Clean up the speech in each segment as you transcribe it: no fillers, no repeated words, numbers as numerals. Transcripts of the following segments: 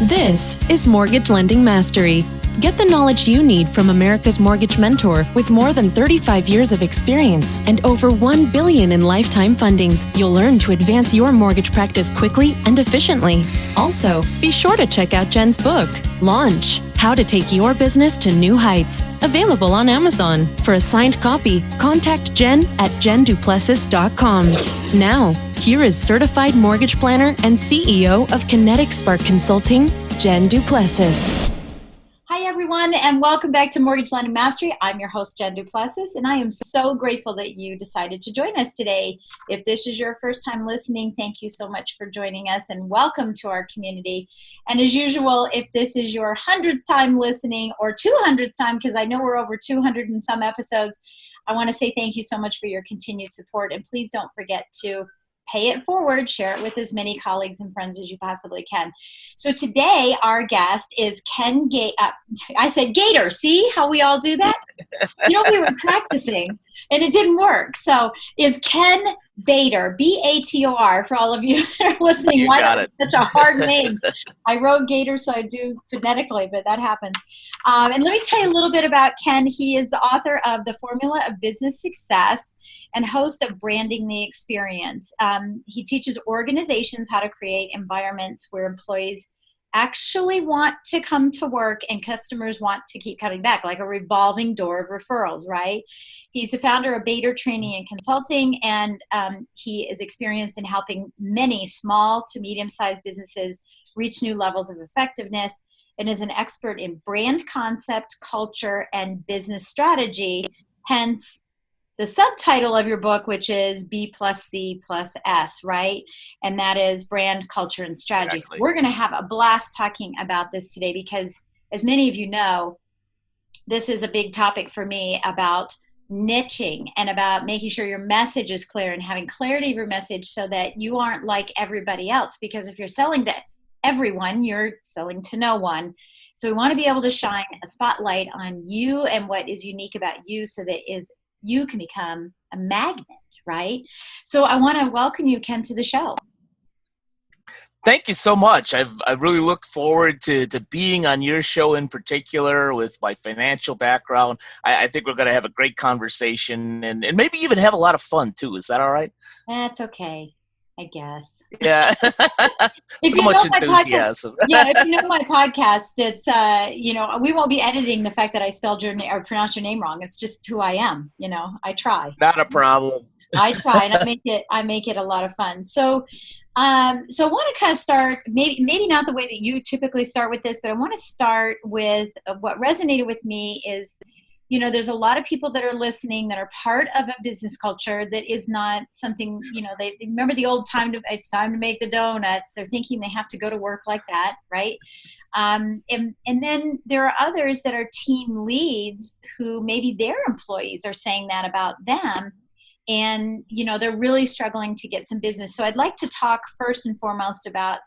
This is Mortgage Lending Mastery. Get the knowledge you need from America's mortgage mentor with more than 35 years of experience and over $1 billion in lifetime fundings. You'll learn to advance your mortgage practice quickly and efficiently. Also, be sure to check out Jen's book, Launch: How to Take Your Business to New Heights, available on Amazon. For a signed copy, contact Jen at jenduplessis.com. Now, here is certified mortgage planner and CEO of Kinetic Spark Consulting, Jen Duplessis. Hi, everyone, and welcome back to Mortgage Lending Mastery. I'm your host, Jen Duplessis, and I am so grateful that you decided to join us today. If this is your first time listening, thank you so much for joining us, and welcome to our community. And as usual, if this is your 100th time listening or 200th time, because I know we're over 200 and some episodes, I want to say thank you so much for your continued support, and please don't forget to pay it forward, share it with as many colleagues and friends as you possibly can. So today, our guest is Ken I said Gator. See how we all do that? You know, we were practicing, and it didn't work. So is Ken Bator, B-A-T-O-R, for all of you that are listening. You why got it. Such a hard name. I wrote Gator, so I do phonetically, but that happened. And let me tell you a little bit about Ken. He is the author of The Formula of Business Success and host of Branding the Experience. He teaches organizations how to create environments where employees actually want to come to work and customers want to keep coming back, like a revolving door of referrals, right? He's the founder of Bator Training and Consulting, and he is experienced in helping many small to medium-sized businesses reach new levels of effectiveness, and is an expert in brand concept, culture, and business strategy, hence the subtitle of your book, which is B+C+S, right? And that is brand, culture, and strategy. Exactly. So we're going to have a blast talking about this today because, as many of you know, this is a big topic for me about niching and about making sure your message is clear and having clarity of your message so that you aren't like everybody else. Because if you're selling to everyone, you're selling to no one. So we want to be able to shine a spotlight on you and what is unique about you so that you can become a magnet, right? So I want to welcome you, Ken, to the show. Thank you so much. I really look forward to being on your show in particular with my financial background. I think we're going to have a great conversation and maybe even have a lot of fun too. Is that all right? That's okay, I guess. Yeah. So much enthusiasm. If you know my podcast, it's, we won't be editing the fact that I spelled your name or pronounced your name wrong. It's just who I am. I try. Not a problem. I try, and I make it a lot of fun. So I want to kind of start, maybe not the way that you typically start with this, but I want to start with what resonated with me is, there's a lot of people that are listening that are part of a business culture that is not something, they remember the old it's time to make the donuts. They're thinking they have to go to work like that, right? And then there are others that are team leads who maybe their employees are saying that about them. And, they're really struggling to get some business. So I'd like to talk first and foremost about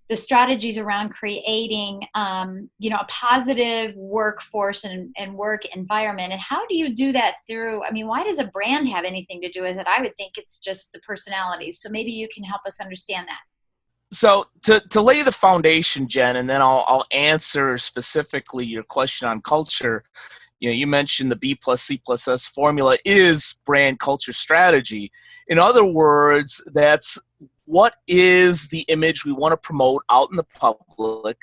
the strategies around creating, a positive workforce and work environment. And how do you do that why does a brand have anything to do with it? I would think it's just the personalities. So maybe you can help us understand that. So to lay the foundation, Jen, and then I'll answer specifically your question on culture. You mentioned the B+C+S formula is brand culture strategy. In other words, that's what is the image we want to promote out in the public?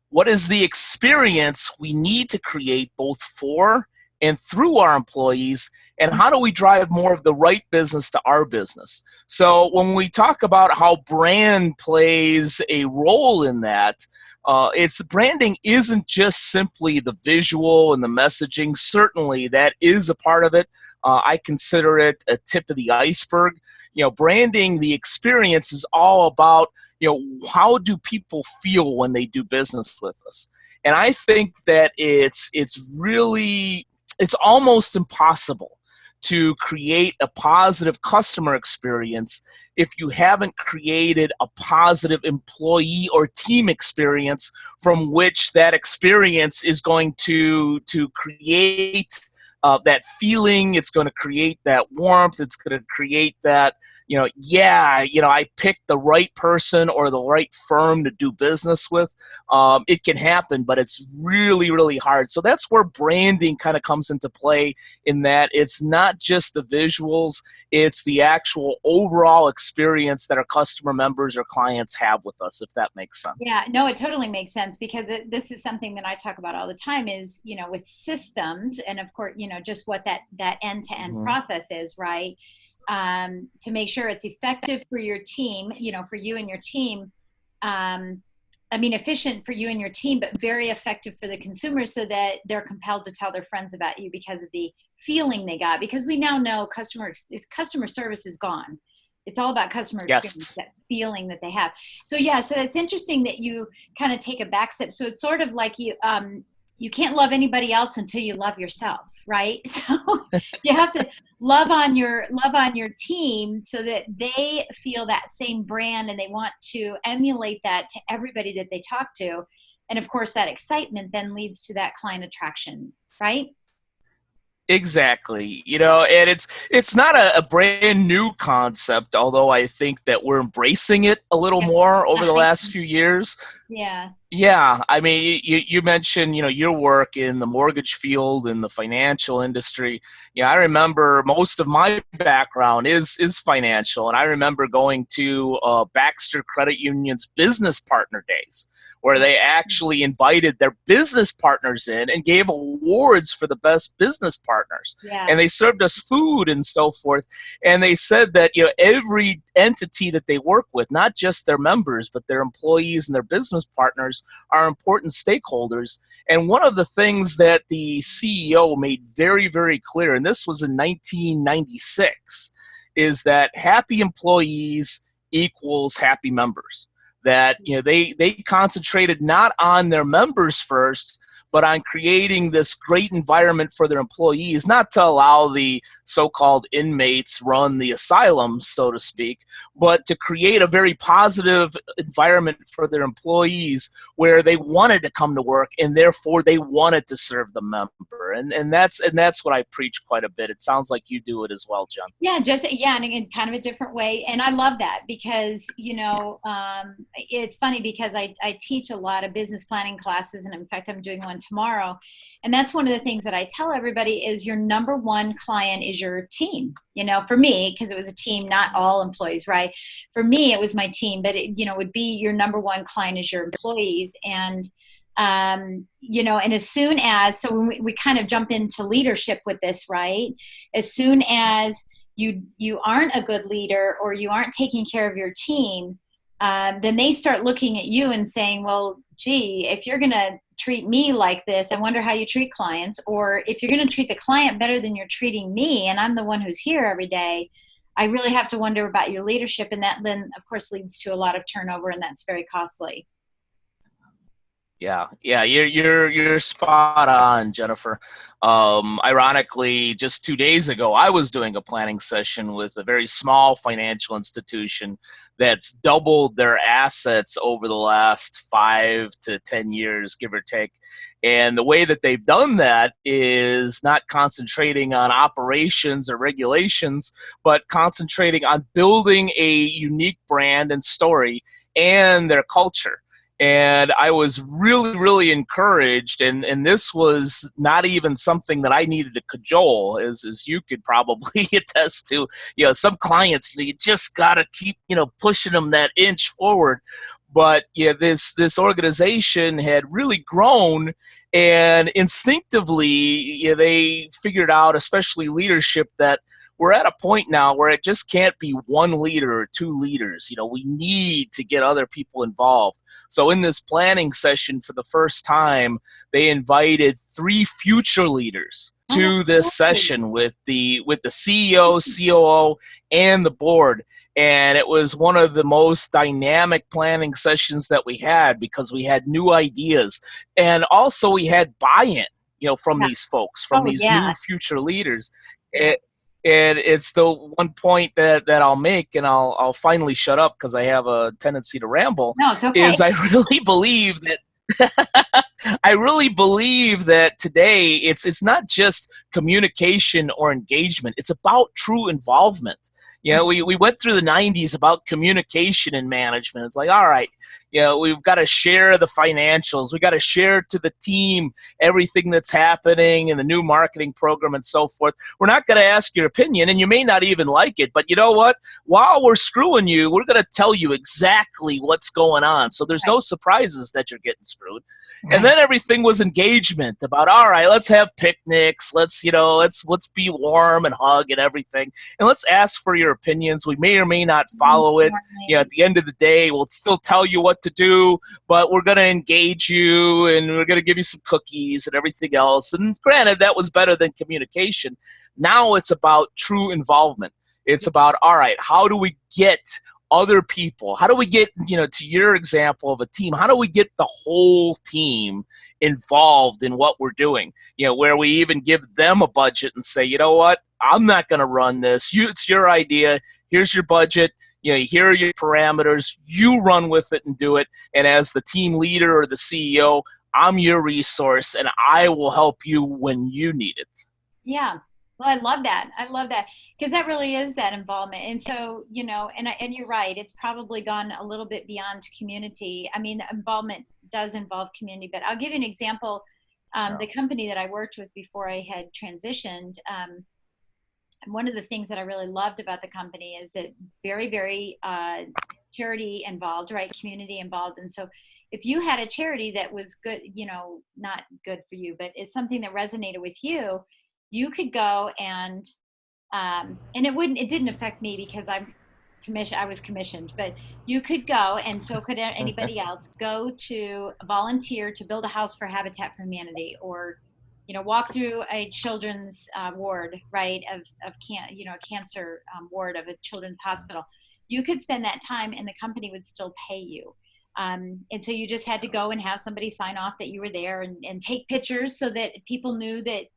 What is the experience we need to create both for and through our employees? And how do we drive more of the right business to our business? So when we talk about how brand plays a role in that, branding isn't just simply the visual and the messaging. Certainly that is a part of it. I consider it a tip of the iceberg. Branding the experience is all about, how do people feel when they do business with us? And I think that it's almost impossible to create a positive customer experience if you haven't created a positive employee or team experience from which that experience is going to create that feeling. It's going to create that warmth. It's going to create that, I picked the right person or the right firm to do business with. It can happen, but it's really, really hard. So that's where branding kind of comes into play, in that it's not just the visuals, it's the actual overall experience that our customer members or clients have with us, if that makes sense. Yeah, no, it totally makes sense, because this is something that I talk about all the time is, with systems, and of course, just what that end-to-end process is, right? To make sure it's effective for your team, for you and your team. Efficient for you and your team, but very effective for the consumer, so that they're compelled to tell their friends about you because of the feeling they got. Because we now know customer service is gone. It's all about customer experience, that feeling that they have. So so it's interesting that you kind of take a back step. So it's sort of like you can't love anybody else until you love yourself, right? So you have to love on your team so that they feel that same brand and they want to emulate that to everybody that they talk to. And of course, that excitement then leads to that client attraction, right? Exactly. And it's not a brand new concept, although I think that we're embracing it a little more over the last few years. Yeah. Yeah. You mentioned, your work in the mortgage field and the financial industry. I remember most of my background is financial. And I remember going to Baxter Credit Union's business partner days, where they actually invited their business partners in and gave awards for the best business partners. Yeah. And they served us food and so forth. And they said that, every entity that they work with, not just their members, but their employees and their business partners, are important stakeholders. And one of the things that the CEO made very, very clear, and this was in 1996, is that happy employees equals happy members. That they concentrated not on their members first, but on creating this great environment for their employees, not to allow the so-called inmates run the asylums, so to speak, but to create a very positive environment for their employees where they wanted to come to work and therefore they wanted to serve the member. And that's what I preach quite a bit. It sounds like you do it as well, Jen. Yeah, and in kind of a different way. And I love that because, it's funny because I teach a lot of business planning classes, and in fact, I'm doing one tomorrow. And that's one of the things that I tell everybody is your number one client is your team. For me, because it was a team, not all employees, right? For me, it was my team, but it would be your number one client is your employees. And and as soon as, so when we kind of jump into leadership with this, right? As soon as you aren't a good leader or you aren't taking care of your team, then they start looking at you and saying, well, gee, if you're going to treat me like this, I wonder how you treat clients. Or if you're going to treat the client better than you're treating me, and I'm the one who's here every day, I really have to wonder about your leadership. And that then, of course, leads to a lot of turnover, and that's very costly. Yeah, you're spot on, Jennifer. Ironically, just 2 days ago, I was doing a planning session with a very small financial institution that's doubled their assets over the last 5 to 10 years, give or take. And the way that they've done that is not concentrating on operations or regulations, but concentrating on building a unique brand and story and their culture. And I was really, really encouraged, and this was not even something that I needed to cajole, as you could probably attest to. Some clients, you just got to keep, pushing them that inch forward. But this organization had really grown, and instinctively, they figured out, especially leadership, that we're at a point now where it just can't be one leader or two leaders. We need to get other people involved. So in this planning session, for the first time, they invited 3 future leaders to this session with the CEO, COO, and the board. And it was one of the most dynamic planning sessions that we had because we had new ideas. And also we had buy-in, from these folks, from these new future leaders. And it's the one point that I'll make, and I'll finally shut up because I have a tendency to ramble, No, it's okay. is I really believe that I really believe that today it's not just communication or engagement. It's about true involvement. We went through the 90s about communication and management. It's like, all right, we've got to share the financials. We got to share to the team everything that's happening in the new marketing program and so forth. We're not going to ask your opinion, and you may not even like it, but you know what? While we're screwing you, we're going to tell you exactly what's going on. So there's no surprises that you're getting screwed. And then everything was engagement about, all right, let's have picnics. Let's be warm and hug and everything. And let's ask for your opinions. We may or may not follow it. At the end of the day, we'll still tell you what to do, but we're going to engage you and we're going to give you some cookies and everything else. And granted, that was better than communication. Now it's about true involvement. It's about, all right, how do we get other people? How do we get, to your example of a team, how do we get the whole team involved in what we're doing? Where we even give them a budget and say, you know what, I'm not going to run this. It's your idea. Here's your budget. Here are your parameters. You run with it and do it. And as the team leader or the CEO, I'm your resource and I will help you when you need it. Yeah. Well, I love that. Because that really is that involvement. And so, and you're right, it's probably gone a little bit beyond community. I mean, involvement does involve community, but I'll give you an example. The company that I worked with before I had transitioned, one of the things that I really loved about the company is that very, very charity involved, right? Community involved. And so if you had a charity that was good, not good for you, but it's something that resonated with you, you could go and it didn't affect me because I was commissioned, but you could go, and so could anybody else, go to volunteer to build a house for Habitat for Humanity, or walk through a children's ward, right, of a cancer ward of a children's hospital. You could spend that time and the company would still pay you. And so you just had to go and have somebody sign off that you were there and take pictures so that people knew that,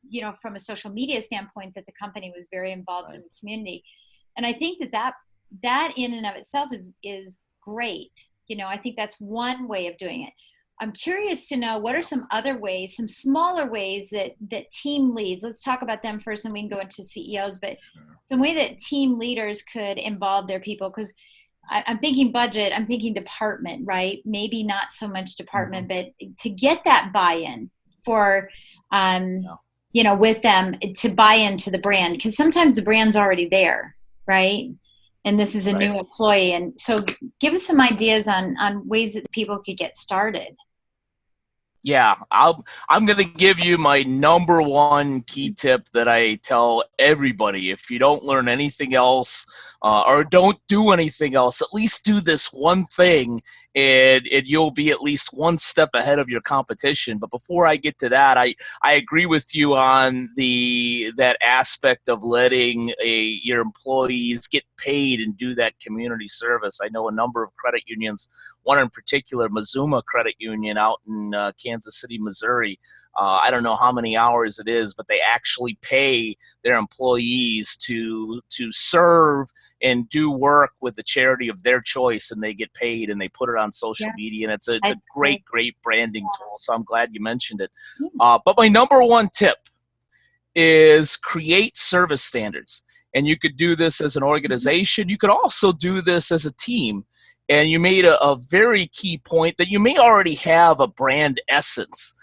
from a social media standpoint, that the company was very involved in the community. And I think that in and of itself is great. I think that's one way of doing it. I'm curious to know, what are some other ways, some smaller ways that team leads, let's talk about them first and we can go into CEOs, but some way that team leaders could involve their people, because I'm thinking budget, I'm thinking department, right? Maybe not so much department, but to get that buy-in for, with them to buy into the brand, because sometimes the brand's already there, right? And this is a new employee. And so give us some ideas on ways that people could get started. Yeah, I'm going to give you my number one key tip that I tell everybody. If you don't learn anything else or don't do anything else, at least do this one thing and you'll be at least one step ahead of your competition. But before I get to that, I agree with you on that aspect of letting your employees get paid and do that community service. I know a number of credit unions, one in particular, Mazuma Credit Union out in Kansas City, Missouri. I don't know how many hours it is, but they actually pay their employees to serve and do work with the charity of their choice, and they get paid and they put it on social media, and it's a great branding tool. So I'm glad you mentioned it. But my number one tip is create service standards. And you could do this as an organization. You could also do this as a team. And you made a very key point that you may already have a brand essence.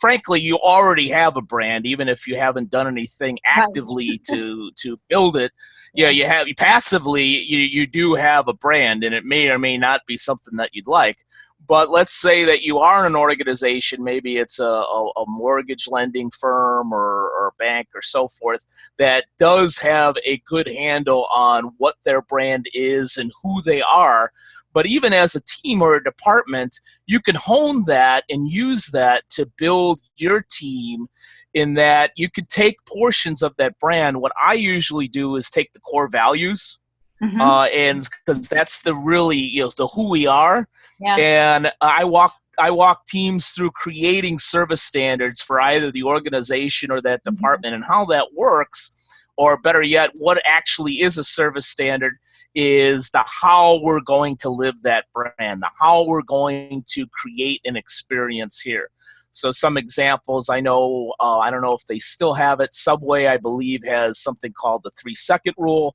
Frankly, you already have a brand, even if you haven't done anything actively to build it. You passively, you do have a brand, and it may or may not be something that you'd like. But let's say that you are an organization, maybe it's a mortgage lending firm or bank or so forth, that does have a good handle on what their brand is and who they are. But even as a team or a department, you can hone that and use that to build your team, in that you could take portions of that brand. What I usually do is take the core values, and because that's the really, the who we are. And I walk teams through creating service standards for either the organization or that department, and how that works, or better yet, what actually is a service standard, is the how we're going to live that brand, the how we're going to create an experience here. So some examples, I know, I don't know if they still have it. Subway, I believe, has something called the 3-second rule,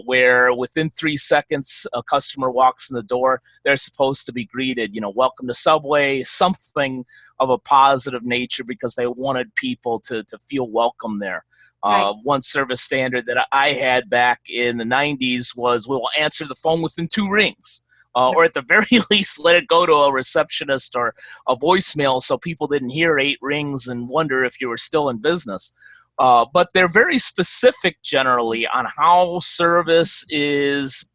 where within 3 seconds, a customer walks in the door, they're supposed to be greeted, welcome to Subway, something of a positive nature, because they wanted people to feel welcome there. Right. One service standard that I had back in the 90s was, we will answer the phone within 2 rings. Or at the very least, let it go to a receptionist or a voicemail so people didn't hear 8 rings and wonder if you were still in business. But they're very specific generally on how service is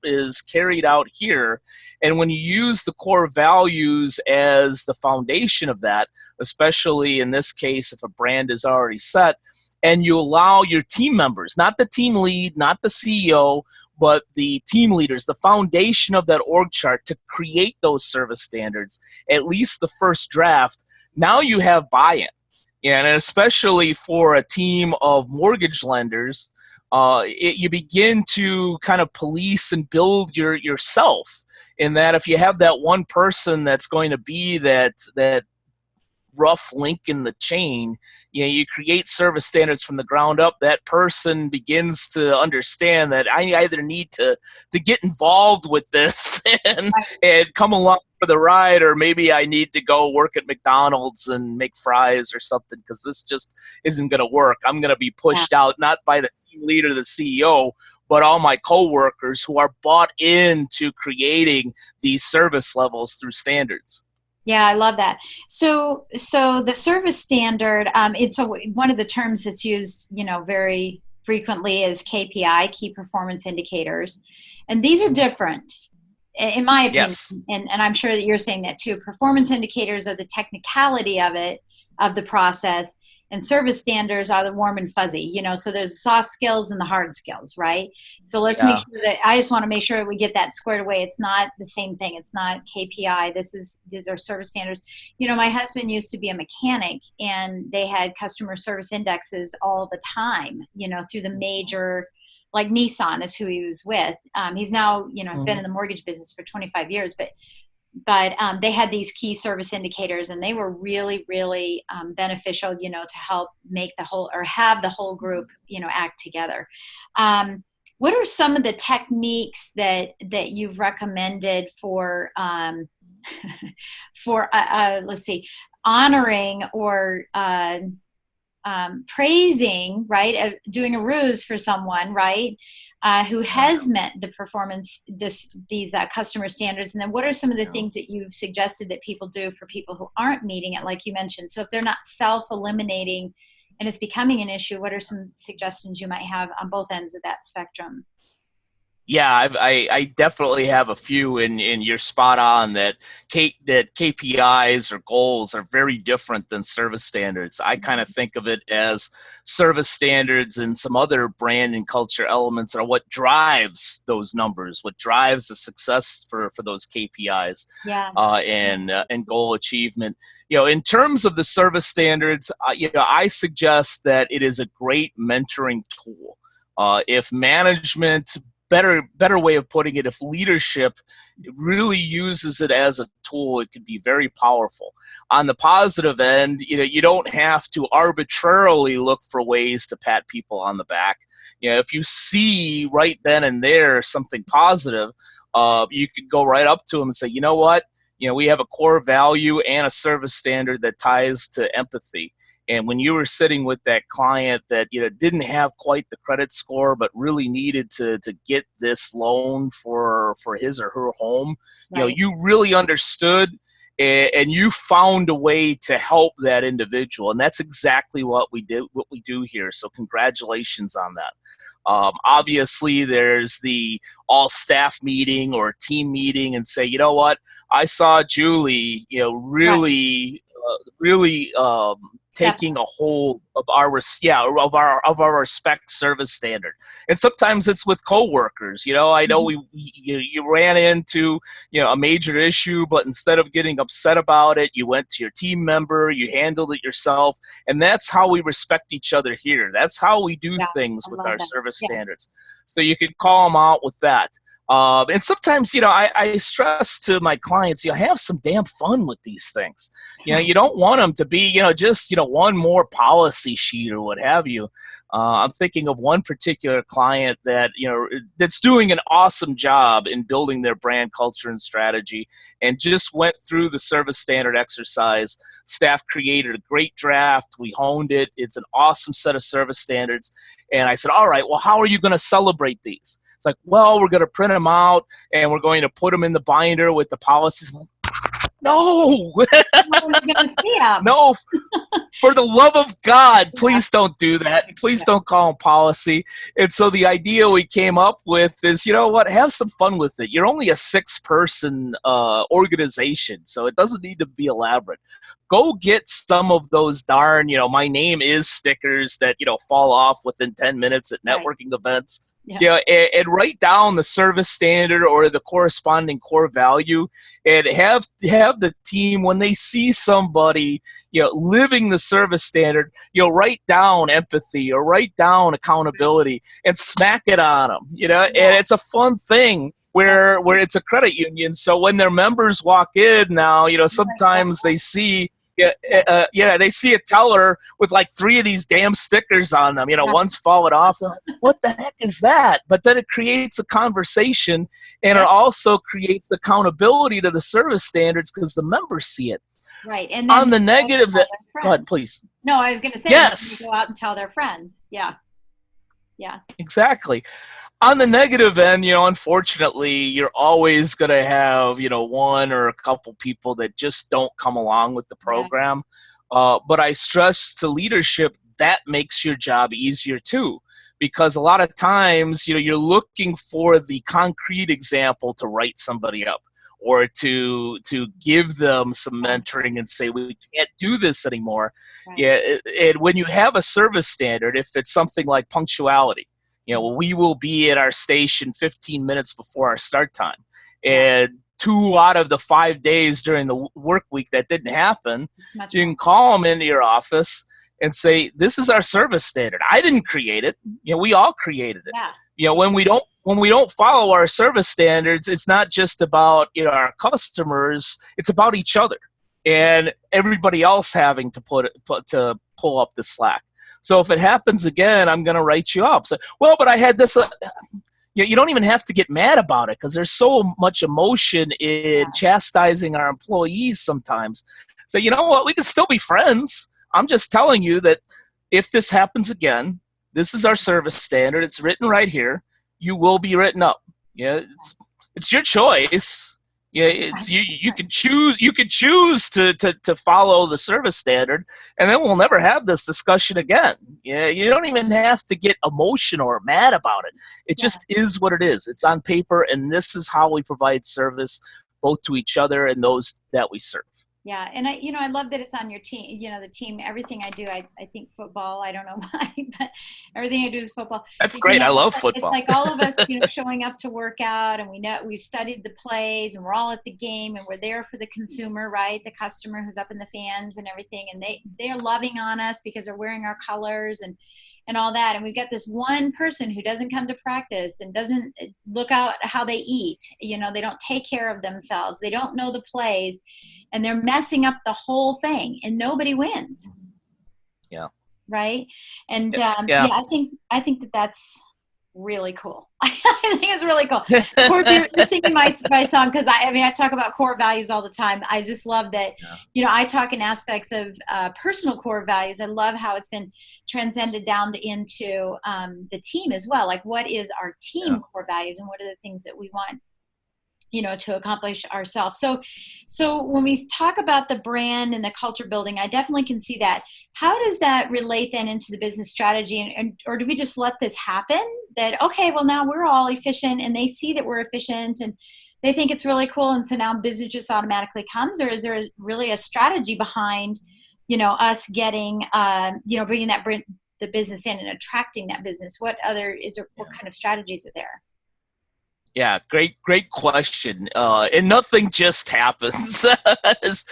carried out here. And when you use the core values as the foundation of that, especially in this case, if a brand is already set, and you allow your team members, not the team lead, not the CEO, but the team leaders, the foundation of that org chart, to create those service standards, at least the first draft, now you have buy-in. And especially for a team of mortgage lenders, you begin to kind of police and build yourself, in that if you have that one person that's going to be that rough link in the chain, you create service standards from the ground up. That person begins to understand that I either need to get involved with this and come along for the ride, or maybe I need to go work at McDonald's and make fries or something, because this just isn't going to work. I'm going to be pushed out, not by the team leader, the CEO, but all my coworkers who are bought into creating these service levels through standards. Yeah, I love that. So the service standard, it's one of the terms that's used, very frequently is KPI, key performance indicators, and these are different, in my opinion. Yes. And I'm sure that you're saying that too. Performance indicators are the technicality of the process, and service standards are the warm and fuzzy. So there's soft skills and the hard skills, right? So let's make sure that I just want to make sure that we get that squared away. It's not the same thing. It's not KPI. These are service standards. My husband used to be a mechanic, and they had customer service indexes all the time, through the major, like Nissan is who he was with. He's now, has been in the mortgage business for 25 years, but they had these key service indicators, and they were really, really beneficial, to help make have the whole group, act together. What are some of the techniques that you've recommended for let's see, honoring or praising, right? Doing a ruse for someone, right? Who has met the performance, these customer standards, and then what are some of the things that you've suggested that people do for people who aren't meeting it, like you mentioned? So if they're not self-eliminating and it's becoming an issue, what are some suggestions you might have on both ends of that spectrum? Yeah, I definitely have a few, and you're spot on that KPIs or goals are very different than service standards. I kind of think of it as service standards and some other brand and culture elements are what drives those numbers, what drives the success for those KPIs and goal achievement. In terms of the service standards, I suggest that it is a great mentoring tool. If management, better way of putting it, if leadership really uses it as a tool, it can be very powerful. On the positive end, you don't have to arbitrarily look for ways to pat people on the back. If you see right then and there something positive, you could go right up to them and say, you know what? We have a core value and a service standard that ties to empathy. And when you were sitting with that client that didn't have quite the credit score, but really needed to get this loan for his or her home, right. You really understood, and you found a way to help that individual, and that's exactly what we do here. So congratulations on that. Obviously, there's the all staff meeting or team meeting, and say, you know what, I saw Julie, really taking a hold of our respect service standard. And sometimes it's with coworkers. I know you ran into a major issue, but instead of getting upset about it, you went to your team member, you handled it yourself, and that's how we respect each other here. That's how we do things with our service standards. So you could call them out with that. And sometimes, I stress to my clients, have some damn fun with these things. You don't want them to be, just, one more policy sheet or what have you. I'm thinking of one particular client that, that's doing an awesome job in building their brand culture and strategy, and just went through the service standard exercise. Staff created a great draft. We honed it. It's an awesome set of service standards. And I said, all right, well, how are you going to celebrate these? It's like, well, we're going to print them out and we're going to put them in the binder with the policies. No, no, for the love of God, please don't do that. Please don't call them policy. And so the idea we came up with is, have some fun with it. You're only a 6-person organization, so it doesn't need to be elaborate. Go get some of those darn, my name is stickers that, fall off within 10 minutes at networking events. Yeah. And write down the service standard or the corresponding core value, and have the team, when they see somebody, living the service standard, write down empathy or write down accountability and smack it on them, and it's a fun thing where it's a credit union. So when their members walk in now, sometimes they see, they see a teller with like 3 of these damn stickers on them. One's fallen off. What the heck is that? But then it creates a conversation, and it also creates accountability to the service standards because the members see it. Right. And then on the negative, go ahead, please. No, I was going to say, yes, go out and tell their friends. Yeah. Yeah. Exactly. On the negative end, unfortunately, you're always going to have, one or a couple people that just don't come along with the program. But I stress to leadership, that makes your job easier too, because a lot of times, you're looking for the concrete example to write somebody up or to give them some mentoring and say, we can't do this anymore. Right. Yeah. And when you have a service standard, if it's something like punctuality, we will be at our station 15 minutes before our start time. And 2 out of the 5 days during the work week that didn't happen, you can call them into your office and say, this is our service standard. I didn't create it. We all created it. Yeah. When we don't follow our service standards, it's not just about our customers, it's about each other and everybody else having to pull up the slack. So if it happens again, I'm going to write you up. So, well, but I had this. You don't even have to get mad about it because there's so much emotion in chastising our employees sometimes. So you know what? We can still be friends. I'm just telling you that if this happens again, this is our service standard. It's written right here. You will be written up. Yeah, it's your choice. Yeah, it's you can choose. You can choose to follow the service standard, and then we'll never have this discussion again. Yeah, you don't even have to get emotional or mad about it. It just is what it is. It's on paper, and this is how we provide service both to each other and those that we serve. Yeah, and I love that it's on your team. The team. Everything I do, I think football. I don't know why, but everything I do is football. That's great. I love football. It's like all of us, showing up to work out, and we've studied the plays, and we're all at the game, and we're there for the consumer, right? The customer who's up in the fans and everything, and they're loving on us because they're wearing our colors and all that. And we've got this one person who doesn't come to practice and doesn't look out how they eat. They don't take care of themselves. They don't know the plays, and they're messing up the whole thing, and nobody wins. Yeah. Right. And I think that's really cool. I think it's really cool. You're singing my song because I talk about core values all the time. I just love that, I talk in aspects of personal core values. I love how it's been transcended down into the team as well. Like, what is our team core values, and what are the things that we want to accomplish ourselves. So when we talk about the brand and the culture building, I definitely can see that. How does that relate then into the business strategy? Or do we just let this happen that, okay, well, now we're all efficient and they see that we're efficient and they think it's really cool. And so now business just automatically comes, or is there really a strategy behind, us getting, bringing the business in and attracting that business? What kind of strategies are there? Yeah, great question. And nothing just happens, as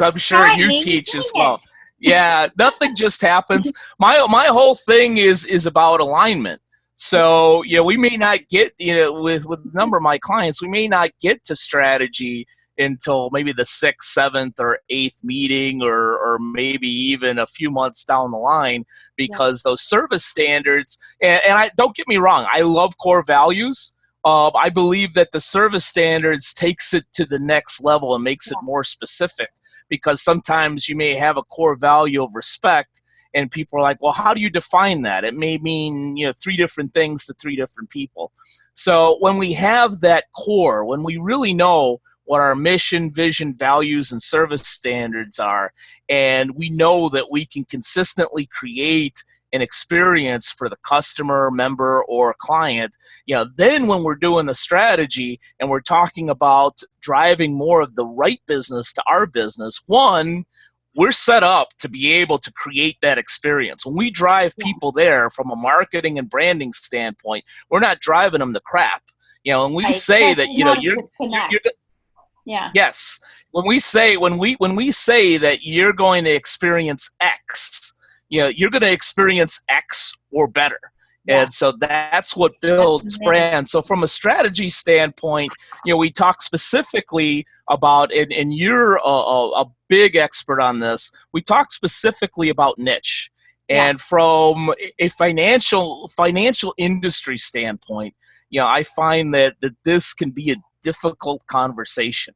I'm sure you teach as well. Yeah, nothing just happens. My whole thing is about alignment. So, we may not get, with a number of my clients, we may not get to strategy until maybe the 6th, 7th, or 8th meeting, or maybe even a few months down the line, because those service standards, and I don't get me wrong, I love core values. I believe that the service standards takes it to the next level and makes it more specific, because sometimes you may have a core value of respect, and people are like, well, how do you define that? It may mean 3 different things to 3 different people. So when we have that core, when we really know what our mission, vision, values, and service standards are, and we know that we can consistently create an experience for the customer, member, or client, then when we're doing the strategy and we're talking about driving more of the right business to our business, one, we're set up to be able to create that experience. When we drive people there from a marketing and branding standpoint, we're not driving them to crap. And we say that you're yes. When we say that you're going to experience X, you're going to experience X or better. Yeah. And so that's what builds brand. So from a strategy standpoint, we talk specifically about, and you're a big expert on this, we talk specifically about niche. And from a financial industry standpoint, I find that this can be a difficult conversation.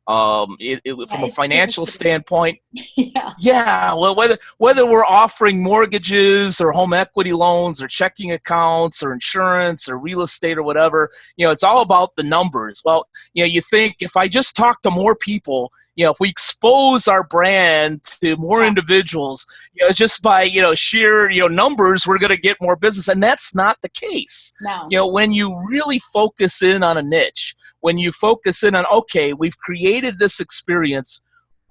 From a financial standpoint, well, whether we're offering mortgages or home equity loans or checking accounts or insurance or real estate or whatever, it's all about the numbers. Well, you think if I just talk to more people, if we expose our brand to more individuals, just by sheer numbers, we're going to get more business, and that's not the case. No. When you really focus in on a niche, when you focus in on, okay, we've created this experience,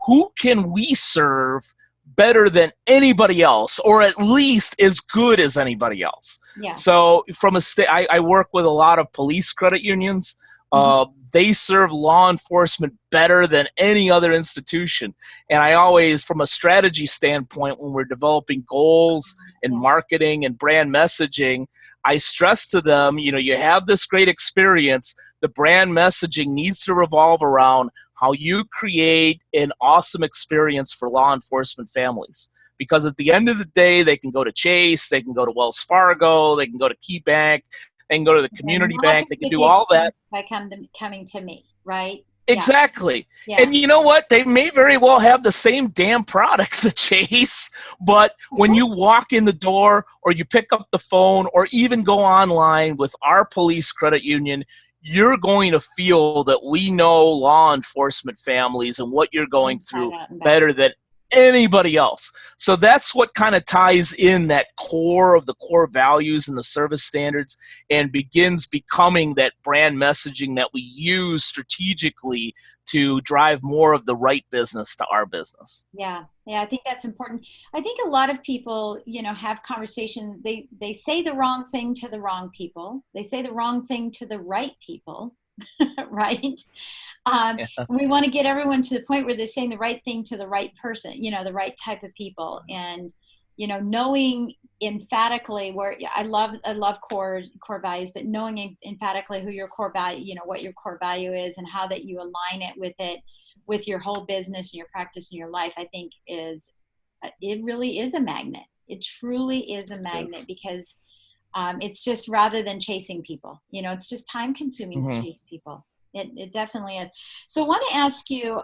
who can we serve better than anybody else, or at least as good as anybody else? Yeah. So from I work with a lot of police credit unions. They serve law enforcement better than any other institution. And I always, from a strategy standpoint, when we're developing goals and marketing and brand messaging, I stress to them, you have this great experience. The brand messaging needs to revolve around how you create an awesome experience for law enforcement families. Because at the end of the day, they can go to Chase, they can go to Wells Fargo, they can go to KeyBank, they can go to the community bank, they can do all that. By coming to me, right? Exactly. Yeah. And you know what? They may very well have the same damn products at Chase, but when you walk in the door or you pick up the phone or even go online with our police credit union, you're going to feel that we know law enforcement families and what you're going through better than anybody else. So that's what kind of ties in that core of the core values and the service standards, and begins becoming that brand messaging that we use strategically to drive more of the right business to our business. Yeah, I think that's important. I think a lot of people, have conversation. They say the wrong thing to the wrong people. They say the wrong thing to the right people. Right? We want to get everyone to the point where they're saying the right thing to the right person, the right type of people. And, knowing emphatically where I love core values, but knowing emphatically who your core value, what your core value is and how that you align it with your whole business and your practice and your life, I think it really is a magnet. It truly is a magnet because it's just, rather than chasing people, it's just time consuming to chase people. It definitely is. So I want to ask you,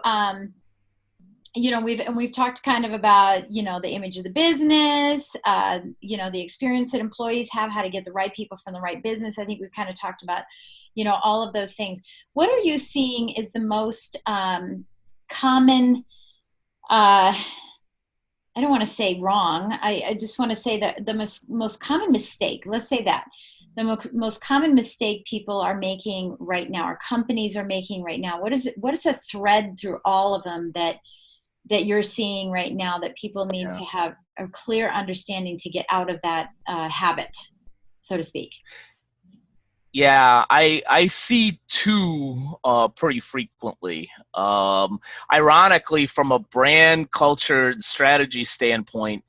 we've talked kind of about, the image of the business, the experience that employees have, how to get the right people from the right business. I think we've kind of talked about, all of those things. What are you seeing is the most common, I don't want to say wrong. I just want to say that the most common mistake, let's say that, the most common mistake people are making right now, or companies are making right now, what is a thread through all of them that you're seeing right now that people need to have a clear understanding to get out of that habit, so to speak? Yeah, I see two pretty frequently. Ironically, from a brand culture and strategy standpoint,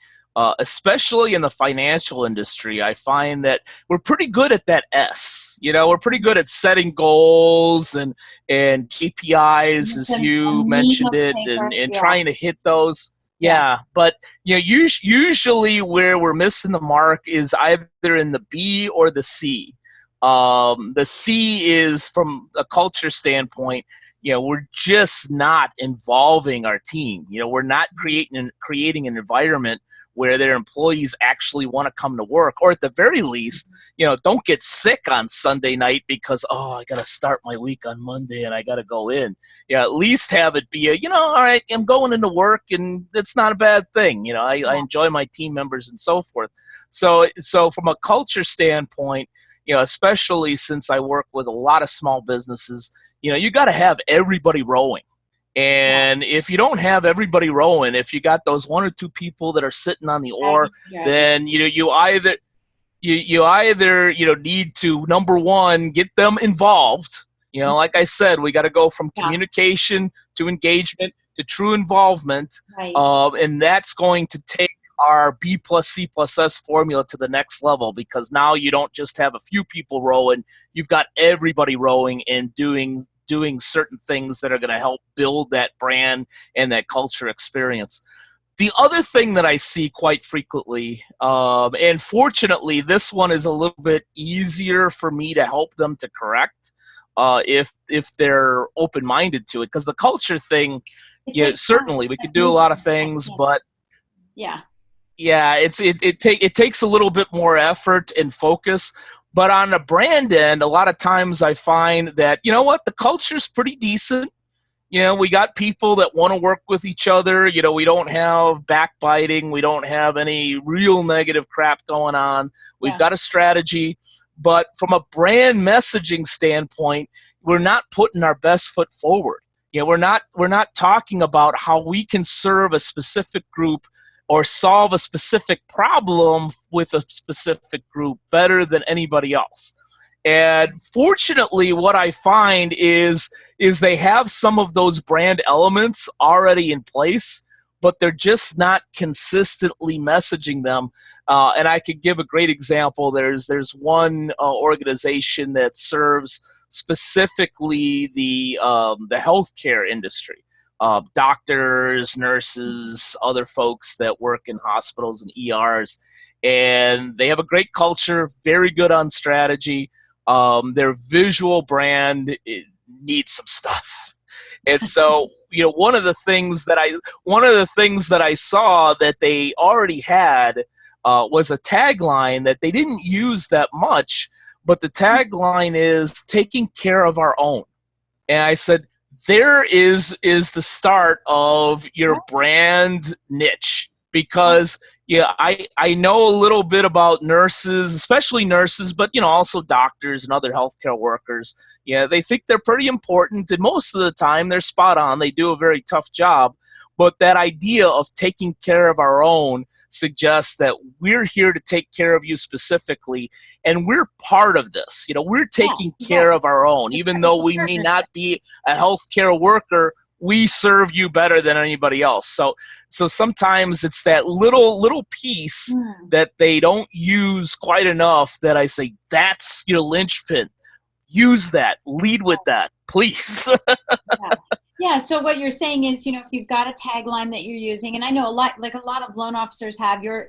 especially in the financial industry, I find that we're pretty good at that S. We're pretty good at setting goals and KPIs, as you mentioned it, and trying to hit those. Yeah, but usually where we're missing the mark is either in the B or the C. The C is, from a culture standpoint, we're just not involving our team. We're not creating an environment where their employees actually want to come to work, or at the very least, don't get sick on Sunday night because, I got to start my week on Monday and I got to go in. At least have it be all right, I'm going into work and it's not a bad thing. I enjoy my team members and so forth. So from a culture standpoint, especially since I work with a lot of small businesses, you got to have everybody rowing. And if you don't have everybody rowing, if you got those one or two people that are sitting on the oar, then you either need to, number one, get them involved. Like I said, we got to go from communication to engagement to true involvement, and that's going to take our B plus C plus S formula to the next level, because now you don't just have a few people rowing, you've got everybody rowing and doing certain things that are going to help build that brand and that culture experience. The other thing that I see quite frequently, and fortunately this one is a little bit easier for me to help them to correct, if they're open-minded to it, because the culture thing, certainly we could do a lot of things, but it takes a little bit more effort and focus. But on the brand end, a lot of times I find that, the culture's pretty decent. We got people that want to work with each other. We don't have backbiting. We don't have any real negative crap going on. We've got a strategy. But from a brand messaging standpoint, we're not putting our best foot forward. We're not talking about how we can serve a specific group or solve a specific problem with a specific group better than anybody else. And fortunately, what I find is they have some of those brand elements already in place, but they're just not consistently messaging them. And I could give a great example. There's one organization that serves specifically the healthcare industry. Doctors, nurses, other folks that work in hospitals and ERs, and they have a great culture, very good on strategy. Their visual brand needs some stuff, and so one of the things that I saw that they already had was a tagline that they didn't use that much, but the tagline is "taking care of our own," and I said, there is the start of your brand niche, because I know a little bit about nurses, especially nurses, but also doctors and other healthcare workers. They think they're pretty important, and most of the time they're spot on. They do a very tough job, but that idea of taking care of our own suggests that we're here to take care of you specifically, and we're part of this. We're taking care of our own. Even though we may not be a healthcare worker, we serve you better than anybody else. So sometimes it's that little piece that they don't use quite enough that I say, that's your linchpin. Use that. Lead with that, please. Yeah. So what you're saying is, if you've got a tagline that you're using, and I know a lot of loan officers have your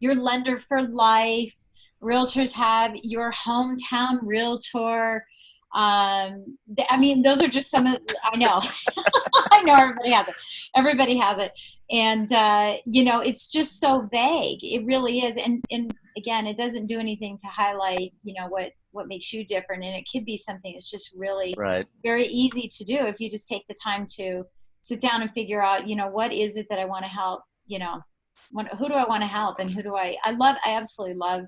lender for life, realtors have your hometown realtor. Those are just some of, I know, I know everybody has it. And, it's just so vague. It really is. And again, it doesn't do anything to highlight, what makes you different. And it could be something that's just really very easy to do if you just take the time to sit down and figure out, what is it that I want to help, who do I want to help, and who do I absolutely love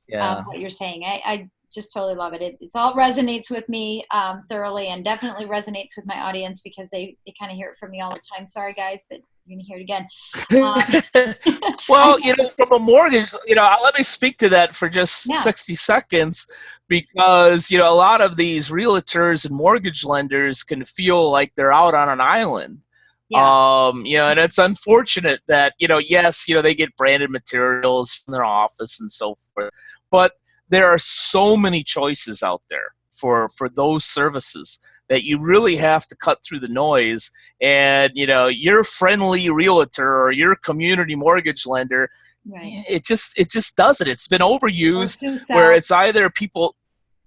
what you're saying. I just totally love it. It all resonates with me thoroughly, and definitely resonates with my audience, because they kind of hear it from me all the time. Sorry guys, but you're going to hear it again. Well, from a mortgage, let me speak to that for just 60 seconds, because, a lot of these realtors and mortgage lenders can feel like they're out on an island. Yeah. And it's unfortunate that, yes, they get branded materials from their office and so forth, but there are so many choices out there for those services that you really have to cut through the noise. And, your friendly realtor or your community mortgage lender, Right. it just doesn't. It's been overused where it's either people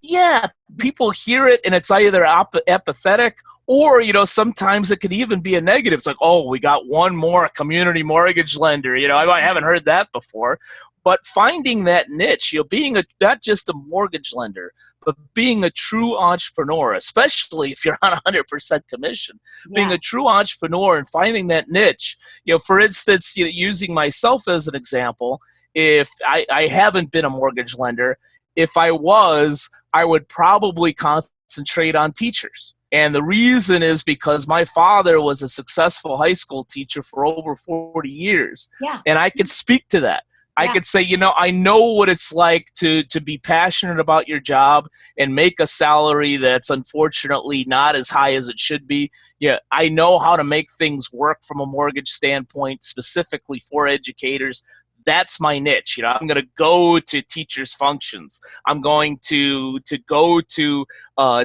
hear it and it's either apathetic, or, sometimes it could even be a negative. It's like, oh, we got one more community mortgage lender. I haven't heard that before. But finding that niche, being not just a mortgage lender, but being a true entrepreneur, especially if you're on 100% commission, being a true entrepreneur and finding that niche. For instance, using myself as an example, if I haven't been a mortgage lender, if I was, I would probably concentrate on teachers. And the reason is because my father was a successful high school teacher for over 40 years. Yeah. And I could speak to that. I could say, I know what it's like to be passionate about your job and make a salary that's unfortunately not as high as it should be. Yeah, I know how to make things work from a mortgage standpoint, specifically for educators. That's my niche. I'm going to go to teachers' functions. I'm going to go to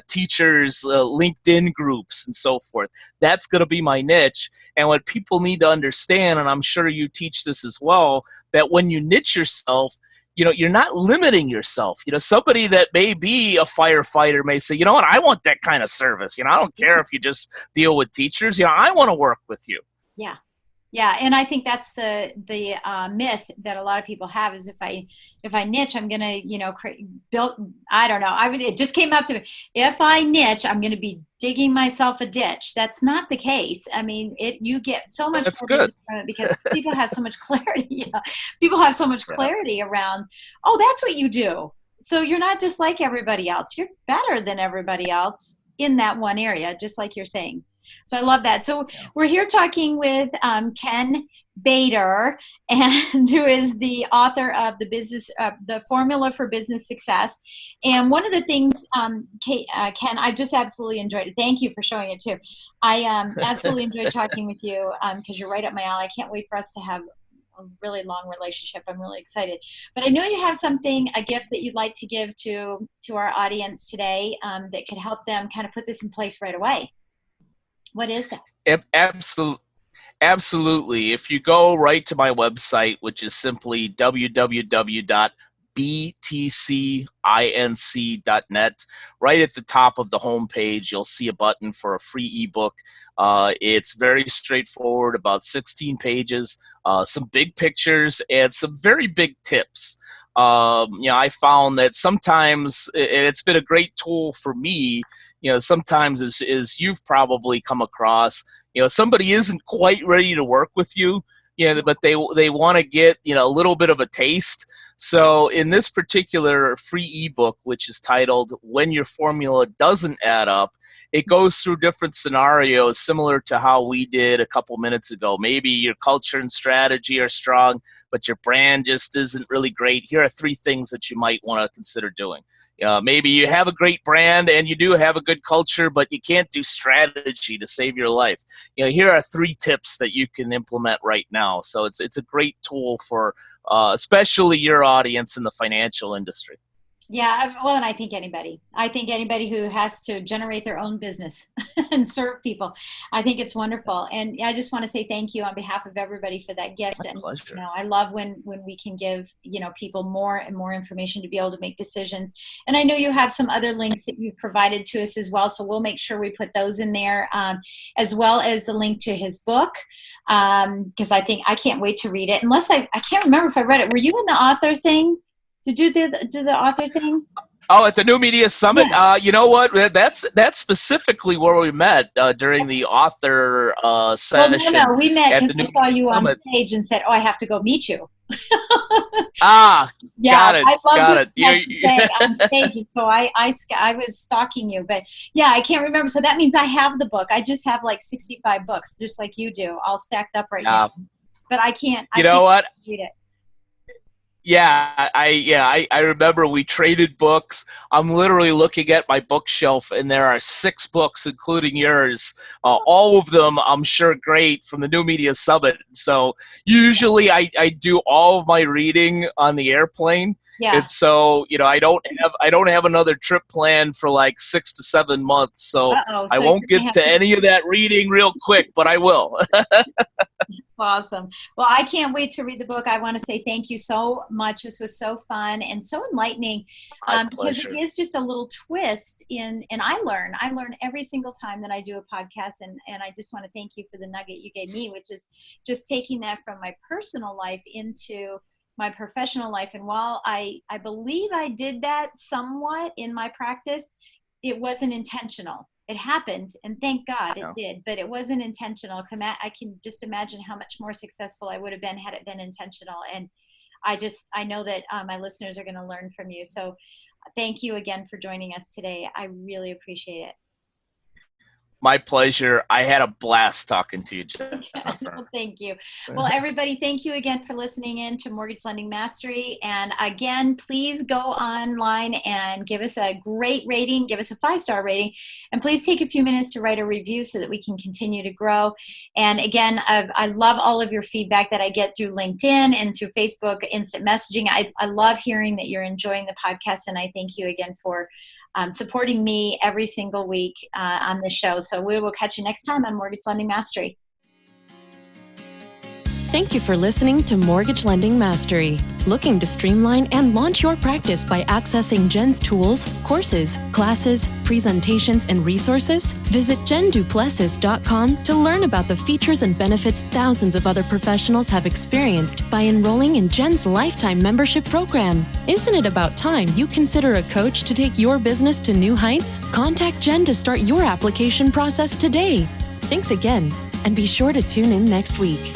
teachers' LinkedIn groups and so forth. That's going to be my niche. And what people need to understand, and I'm sure you teach this as well, that when you niche yourself, you're not limiting yourself. Somebody that may be a firefighter may say, you know what, I want that kind of service. I don't care if you just deal with teachers. I want to work with you. Yeah. Yeah, and I think that's the myth that a lot of people have is if I niche, I'm gonna build. I don't know. It just came up to me. If I niche, I'm gonna be digging myself a ditch. That's not the case. I mean, you get so much. That's good because people have so much clarity. People have so much clarity around. Oh, that's what you do. So you're not just like everybody else. You're better than everybody else in that one area, just like you're saying. So I love that. So we're here talking with Ken Bator, and who is the author of the Formula for Business Success. And one of the things, Ken, I just absolutely enjoyed it. Thank you for showing it too. I absolutely enjoyed talking with you because you're right up my alley. I can't wait for us to have a really long relationship. I'm really excited. But I know you have a gift that you'd like to give to our audience today that could help them kind of put this in place right away. What is that? Absolutely. If you go right to my website, which is simply www.btcinc.net, right at the top of the homepage, you'll see a button for a free ebook. It's very straightforward, about 16 pages, some big pictures, and some very big tips. I found that sometimes it's been a great tool for me. Sometimes as you've probably come across, somebody isn't quite ready to work with you, but they want to get, a little bit of a taste. So in this particular free ebook, which is titled When Your Formula Doesn't Add Up, it goes through different scenarios similar to how we did a couple minutes ago. Maybe your culture and strategy are strong, but your brand just isn't really great. Here are 3 things that you might want to consider doing. Maybe you have a great brand and you do have a good culture, but you can't do strategy to save your life. Here are 3 tips that you can implement right now. So it's a great tool for especially your audience in the financial industry. Yeah, well, and I think anybody who has to generate their own business and serve people, I think it's wonderful. And I just want to say thank you on behalf of everybody for that gift. My pleasure. I love when we can give, people more and more information to be able to make decisions. And I know you have some other links that you've provided to us as well. So we'll make sure we put those in there, as well as the link to his book. Because I can't wait to read it. Unless I can't remember if I read it. Were you in the author thing? Did you do the author thing? Oh, at the New Media Summit? Yeah. You know what? That's specifically where we met during the author session. Well, no, we met because I saw you on Summit. stage and said, "Oh, I have to go meet you." Yeah, got it. I loved got what it. you had to say on stage, and so I was stalking you. But yeah, I can't remember. So that means I have the book. I just have like 65 books, just like you do, all stacked up right now. But I can't. You know what? Read it. I remember we traded books. I'm literally looking at my bookshelf, and there are 6 books, including yours. All of them, I'm sure, great from the New Media Summit. So usually I do all of my reading on the airplane. Yeah. And so, I don't have another trip planned for like 6 to 7 months. So I won't get to any of that reading real quick, but I will. Awesome. Well, I can't wait to read the book. I want to say thank you so much. This was so fun and so enlightening, because it is just a little twist and I learn every single time that I do a podcast. And I just want to thank you for the nugget you gave me, which is just taking that from my personal life into my professional life. And while I believe I did that somewhat in my practice, it wasn't intentional. It happened, and thank God it did, but it wasn't intentional. I can just imagine how much more successful I would have been had it been intentional. And I know that my listeners are going to learn from you. So thank you again for joining us today. I really appreciate it. My pleasure. I had a blast talking to you, Jennifer. Well, thank you. Well, everybody, thank you again for listening in to Mortgage Lending Mastery. And again, please go online and give us a great rating, give us a 5-star rating, and please take a few minutes to write a review so that we can continue to grow. And again, I love all of your feedback that I get through LinkedIn and through Facebook instant messaging. I love hearing that you're enjoying the podcast, and I thank you again for supporting me every single week on the show. So we will catch you next time on Mortgage Lending Mastery. Thank you for listening to Mortgage Lending Mastery. Looking to streamline and launch your practice by accessing Jen's tools, courses, classes, presentations, and resources? Visit jenduplessis.com to learn about the features and benefits thousands of other professionals have experienced by enrolling in Jen's lifetime membership program. Isn't it about time you consider a coach to take your business to new heights? Contact Jen to start your application process today. Thanks again, and be sure to tune in next week.